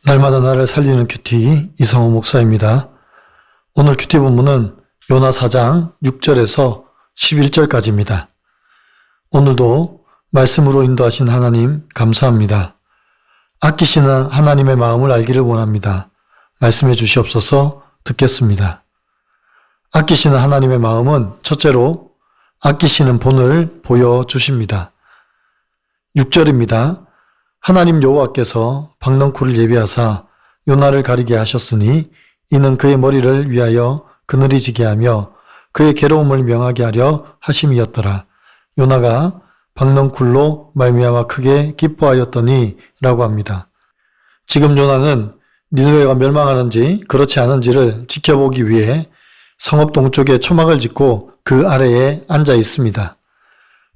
날마다 나를 살리는 큐티 이성호 목사입니다. 오늘 큐티 본문은 요나 4장 6절에서 11절까지입니다. 오늘도 말씀으로 인도하신 하나님 감사합니다. 아끼시는 하나님의 마음을 알기를 원합니다. 말씀해 주시옵소서. 듣겠습니다. 아끼시는 하나님의 마음은 첫째로 아끼시는 본을 보여주십니다. 6절입니다. 하나님 여호와께서 박넝쿨을 예비하사 요나를 가리게 하셨으니 이는 그의 머리를 위하여 그늘이 지게 하며 그의 괴로움을 명하게 하려 하심이었더라. 요나가 박넝쿨로 말미암아 크게 기뻐하였더니 라고 합니다. 지금 요나는 니느웨가 멸망하는지 그렇지 않은지를 지켜보기 위해 성읍 동쪽에 초막을 짓고 그 아래에 앉아 있습니다.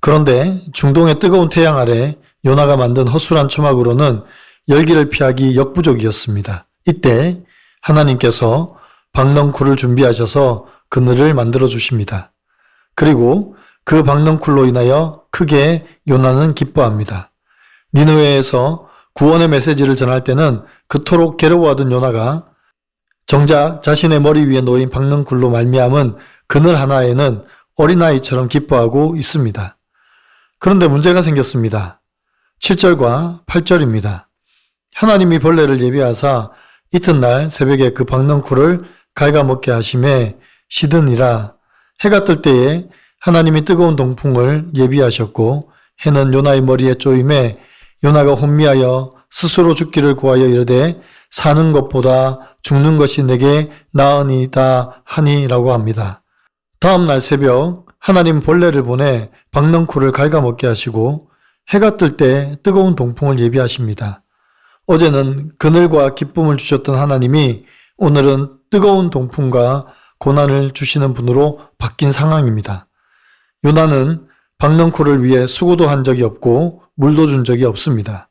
그런데 중동의 뜨거운 태양 아래 요나가 만든 허술한 초막으로는 열기를 피하기 역부족이었습니다. 이때 하나님께서 박넝쿨을 준비하셔서 그늘을 만들어 주십니다. 그리고 그 박넝쿨로 인하여 크게 요나는 기뻐합니다. 니느웨에서 구원의 메시지를 전할 때는 그토록 괴로워하던 요나가 정작 자신의 머리 위에 놓인 박넝쿨로 말미암은 그늘 하나에는 어린아이처럼 기뻐하고 있습니다. 그런데 문제가 생겼습니다. 7절과 8절입니다. 하나님이 벌레를 예비하사 이튿날 새벽에 그 박넝쿨을 갉아먹게 하심에 시드니라. 해가 뜰 때에 하나님이 뜨거운 동풍을 예비하셨고 해는 요나의 머리에 쪼임에 요나가 혼미하여 스스로 죽기를 구하여 이르되 사는 것보다 죽는 것이 내게 나으니이다 하니라고 합니다. 다음 날 새벽 하나님 벌레를 보내 박넝쿨을 갉아먹게 하시고 해가 뜰 때 뜨거운 동풍을 예비하십니다. 어제는 그늘과 기쁨을 주셨던 하나님이 오늘은 뜨거운 동풍과 고난을 주시는 분으로 바뀐 상황입니다. 요나는 박넝쿨을 위해 수고도 한 적이 없고 물도 준 적이 없습니다.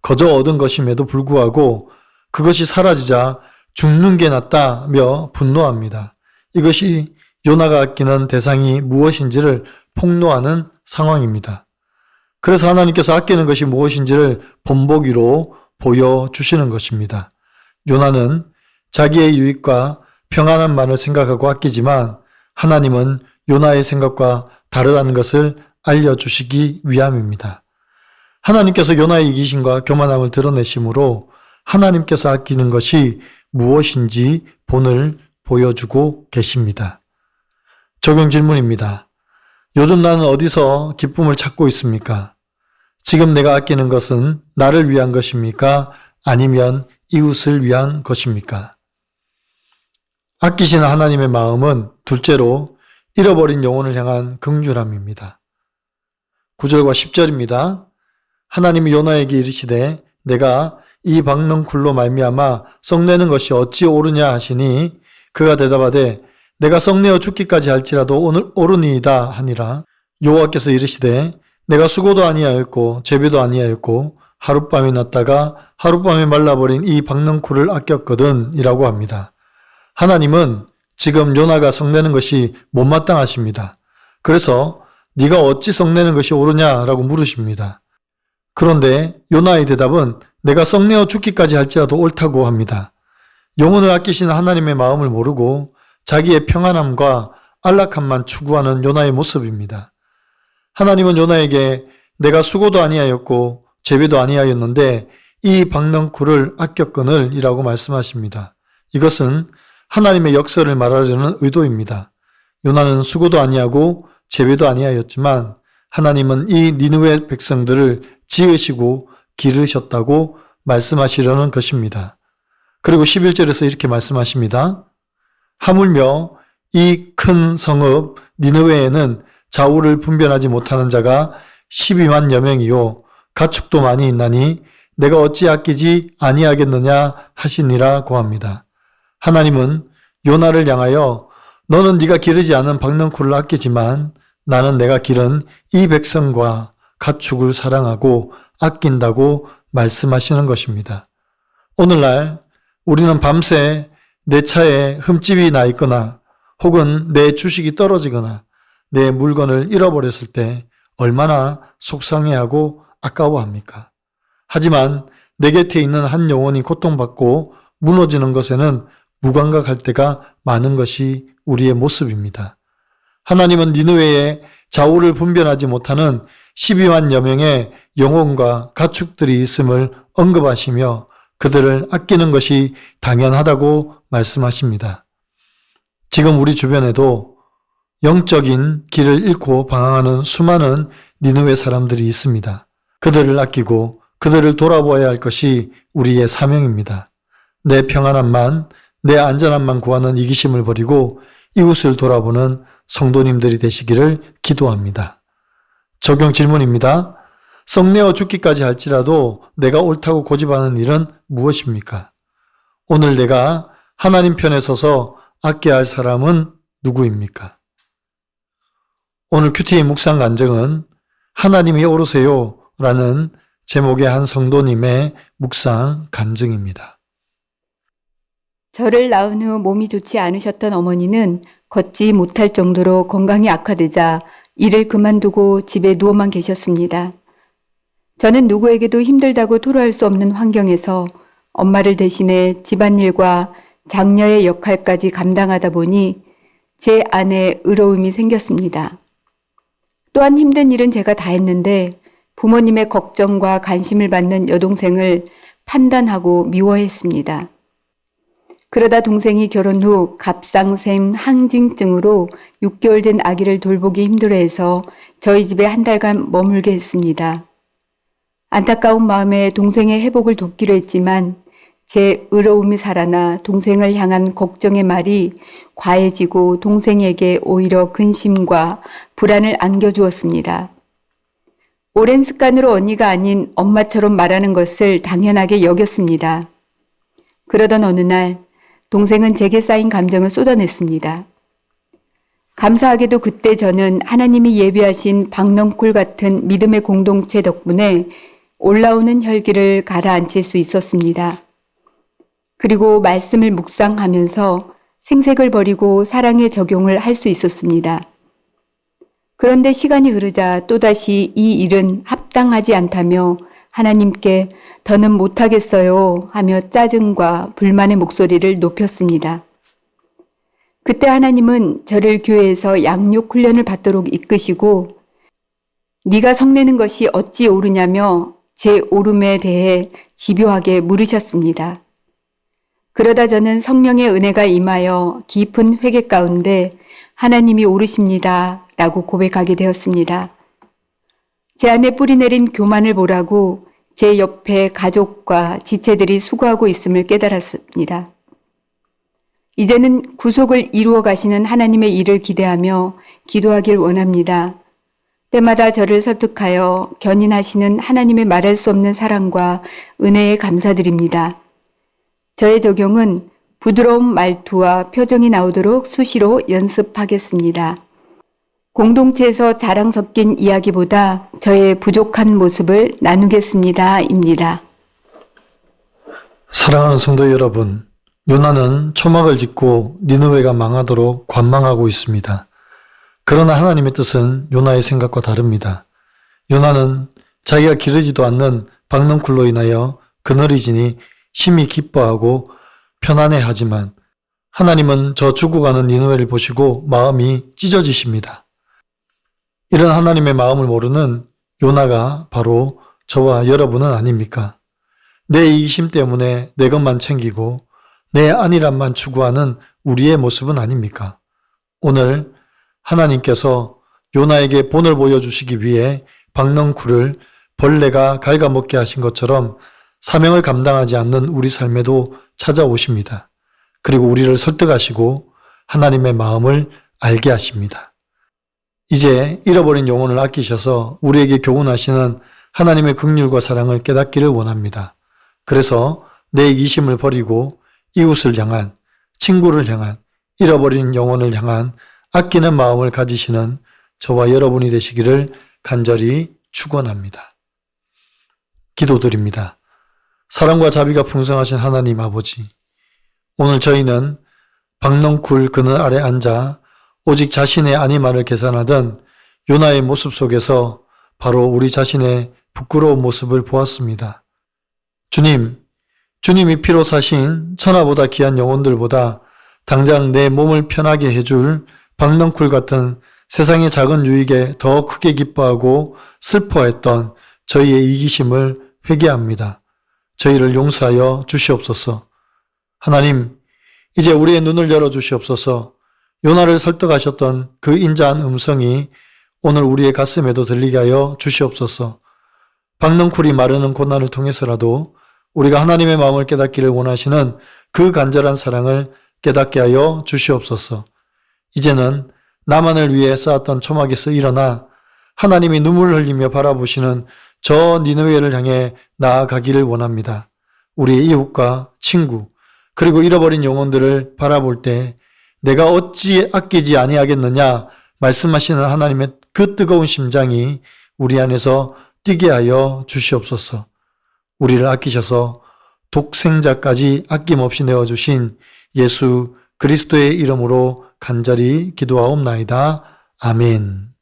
거저 얻은 것임에도 불구하고 그것이 사라지자 죽는 게 낫다며 분노합니다. 이것이 요나가 아끼는 대상이 무엇인지를 폭로하는 상황입니다. 그래서 하나님께서 아끼는 것이 무엇인지를 본보기로 보여주시는 것입니다. 요나는 자기의 유익과 평안함만을 생각하고 아끼지만 하나님은 요나의 생각과 다르다는 것을 알려주시기 위함입니다. 하나님께서 요나의 이기심과 교만함을 드러내심으로 하나님께서 아끼는 것이 무엇인지 본을 보여주고 계십니다. 적용 질문입니다. 요즘 나는 어디서 기쁨을 찾고 있습니까? 지금 내가 아끼는 것은 나를 위한 것입니까? 아니면 이웃을 위한 것입니까? 아끼시는 하나님의 마음은 둘째로 잃어버린 영혼을 향한 긍휼함입니다. 9절과 10절입니다. 하나님이 요나에게 이르시되 내가 이 박넝쿨로 말미암아 썩내는 것이 어찌 옳으냐 하시니 그가 대답하되 내가 썩내어 죽기까지 할지라도 오늘 옳으니이다 하니라. 여호와께서 이르시되 내가 수고도 아니하였고 재배도 아니하였고 하룻밤이 났다가 하룻밤에 말라버린 이 박넝쿨을 아꼈거든 이라고 합니다. 하나님은 지금 요나가 썩내는 것이 못마땅하십니다. 그래서 네가 어찌 썩내는 것이 옳으냐라고 물으십니다. 그런데 요나의 대답은 내가 썩내어 죽기까지 할지라도 옳다고 합니다. 영혼을 아끼시는 하나님의 마음을 모르고 자기의 평안함과 안락함만 추구하는 요나의 모습입니다. 하나님은 요나에게 내가 수고도 아니하였고 재배도 아니하였는데 이 박넝쿨을 아꼈거늘 이라고 말씀하십니다. 이것은 하나님의 역사를 말하려는 의도입니다. 요나는 수고도 아니하고 재배도 아니하였지만 하나님은 이 니느웨 백성들을 지으시고 기르셨다고 말씀하시려는 것입니다. 그리고 11절에서 이렇게 말씀하십니다. 하물며 이 큰 성읍 니느웨에는 좌우를 분별하지 못하는 자가 12만여 명이요 가축도 많이 있나니 내가 어찌 아끼지 아니하겠느냐 하시니라고 합니다. 하나님은 요나를 향하여 너는 네가 기르지 않은 박넝쿨을 아끼지만 나는 내가 기른 이 백성과 가축을 사랑하고 아낀다고 말씀하시는 것입니다. 오늘날 우리는 밤새 내 차에 흠집이 나 있거나 혹은 내 주식이 떨어지거나 내 물건을 잃어버렸을 때 얼마나 속상해하고 아까워합니까? 하지만 내 곁에 있는 한 영혼이 고통받고 무너지는 것에는 무감각할 때가 많은 것이 우리의 모습입니다. 하나님은 니느웨에 좌우를 분별하지 못하는 12만여 명의 영혼과 가축들이 있음을 언급하시며 그들을 아끼는 것이 당연하다고 말씀하십니다. 지금 우리 주변에도 영적인 길을 잃고 방황하는 수많은 니느웨 사람들이 있습니다. 그들을 아끼고 그들을 돌아보아야 할 것이 우리의 사명입니다. 내 평안함만, 내 안전함만 구하는 이기심을 버리고 이웃을 돌아보는 성도님들이 되시기를 기도합니다. 적용 질문입니다. 썩내어 죽기까지 할지라도 내가 옳다고 고집하는 일은 무엇입니까? 오늘 내가 하나님 편에 서서 아껴야 할 사람은 누구입니까? 오늘 큐티의 묵상 간증은 하나님이 오르세요 라는 제목의 한 성도님의 묵상 간증입니다. 저를 낳은 후 몸이 좋지 않으셨던 어머니는 걷지 못할 정도로 건강이 악화되자 일을 그만두고 집에 누워만 계셨습니다. 저는 누구에게도 힘들다고 토로할 수 없는 환경에서 엄마를 대신해 집안일과 장녀의 역할까지 감당하다 보니 제 안에 의로움이 생겼습니다. 또한 힘든 일은 제가 다 했는데 부모님의 걱정과 관심을 받는 여동생을 판단하고 미워했습니다. 그러다 동생이 결혼 후 갑상샘 항진증으로 6개월 된 아기를 돌보기 힘들어해서 저희 집에 한 달간 머물게 했습니다. 안타까운 마음에 동생의 회복을 돕기로 했지만 제 의로움이 살아나 동생을 향한 걱정의 말이 과해지고 동생에게 오히려 근심과 불안을 안겨주었습니다. 오랜 습관으로 언니가 아닌 엄마처럼 말하는 것을 당연하게 여겼습니다. 그러던 어느 날 동생은 제게 쌓인 감정을 쏟아냈습니다. 감사하게도 그때 저는 하나님이 예비하신 박넝쿨 같은 믿음의 공동체 덕분에 올라오는 혈기를 가라앉힐 수 있었습니다. 그리고 말씀을 묵상하면서 생색을 버리고 사랑의 적용을 할 수 있었습니다. 그런데 시간이 흐르자 또다시 이 일은 합당하지 않다며 하나님께 더는 못하겠어요 하며 짜증과 불만의 목소리를 높였습니다. 그때 하나님은 저를 교회에서 양육 훈련을 받도록 이끄시고 네가 성내는 것이 어찌 옳으냐며 제 옳음에 대해 집요하게 물으셨습니다. 그러다 저는 성령의 은혜가 임하여 깊은 회개 가운데 하나님이 옳으십니다 라고 고백하게 되었습니다. 제 안에 뿌리내린 교만을 보라고 제 옆에 가족과 지체들이 수고하고 있음을 깨달았습니다. 이제는 구속을 이루어 가시는 하나님의 일을 기대하며 기도하길 원합니다. 때마다 저를 설득하여 견인하시는 하나님의 말할 수 없는 사랑과 은혜에 감사드립니다. 저의 적용은 부드러운 말투와 표정이 나오도록 수시로 연습하겠습니다. 공동체에서 자랑 섞인 이야기보다 저의 부족한 모습을 나누겠습니다. 입니다. 사랑하는 성도 여러분, 요나는 초막을 짓고 니느웨가 망하도록 관망하고 있습니다. 그러나 하나님의 뜻은 요나의 생각과 다릅니다. 요나는 자기가 기르지도 않는 박넝쿨로 인하여 그늘이 지니 심히 기뻐하고 편안해하지만 하나님은 저 죽어가는 니느웨를 보시고 마음이 찢어지십니다. 이런 하나님의 마음을 모르는 요나가 바로 저와 여러분은 아닙니까? 내 이기심 때문에 내 것만 챙기고 내 안일함만 추구하는 우리의 모습은 아닙니까? 오늘 하나님께서 요나에게 본을 보여주시기 위해 박넝쿨을 벌레가 갉아먹게 하신 것처럼 사명을 감당하지 않는 우리 삶에도 찾아오십니다. 그리고 우리를 설득하시고 하나님의 마음을 알게 하십니다. 이제 잃어버린 영혼을 아끼셔서 우리에게 교훈하시는 하나님의 긍휼과 사랑을 깨닫기를 원합니다. 그래서 내 이기심을 버리고 이웃을 향한, 친구를 향한, 잃어버린 영혼을 향한 아끼는 마음을 가지시는 저와 여러분이 되시기를 간절히 축원합니다. 기도드립니다. 사랑과 자비가 풍성하신 하나님 아버지, 오늘 저희는 박넝쿨 그늘 아래 앉아 오직 자신의 아니말을 계산하던 요나의 모습 속에서 바로 우리 자신의 부끄러운 모습을 보았습니다. 주님, 주님이 피로 사신 천하보다 귀한 영혼들보다 당장 내 몸을 편하게 해줄 박넝쿨 같은 세상의 작은 유익에 더 크게 기뻐하고 슬퍼했던 저희의 이기심을 회개합니다. 저희를 용서하여 주시옵소서. 하나님, 이제 우리의 눈을 열어 주시옵소서. 요나를 설득하셨던 그 인자한 음성이 오늘 우리의 가슴에도 들리게 하여 주시옵소서. 박넝쿨이 마르는 고난을 통해서라도 우리가 하나님의 마음을 깨닫기를 원하시는 그 간절한 사랑을 깨닫게 하여 주시옵소서. 이제는 나만을 위해 쌓았던 초막에서 일어나 하나님이 눈물을 흘리며 바라보시는 저 니느웨를 향해 나아가기를 원합니다. 우리의 이웃과 친구, 그리고 잃어버린 영혼들을 바라볼 때 내가 어찌 아끼지 아니하겠느냐 말씀하시는 하나님의 그 뜨거운 심장이 우리 안에서 뛰게 하여 주시옵소서. 우리를 아끼셔서 독생자까지 아낌없이 내어주신 예수 그리스도의 이름으로 간절히 기도하옵나이다. 아멘.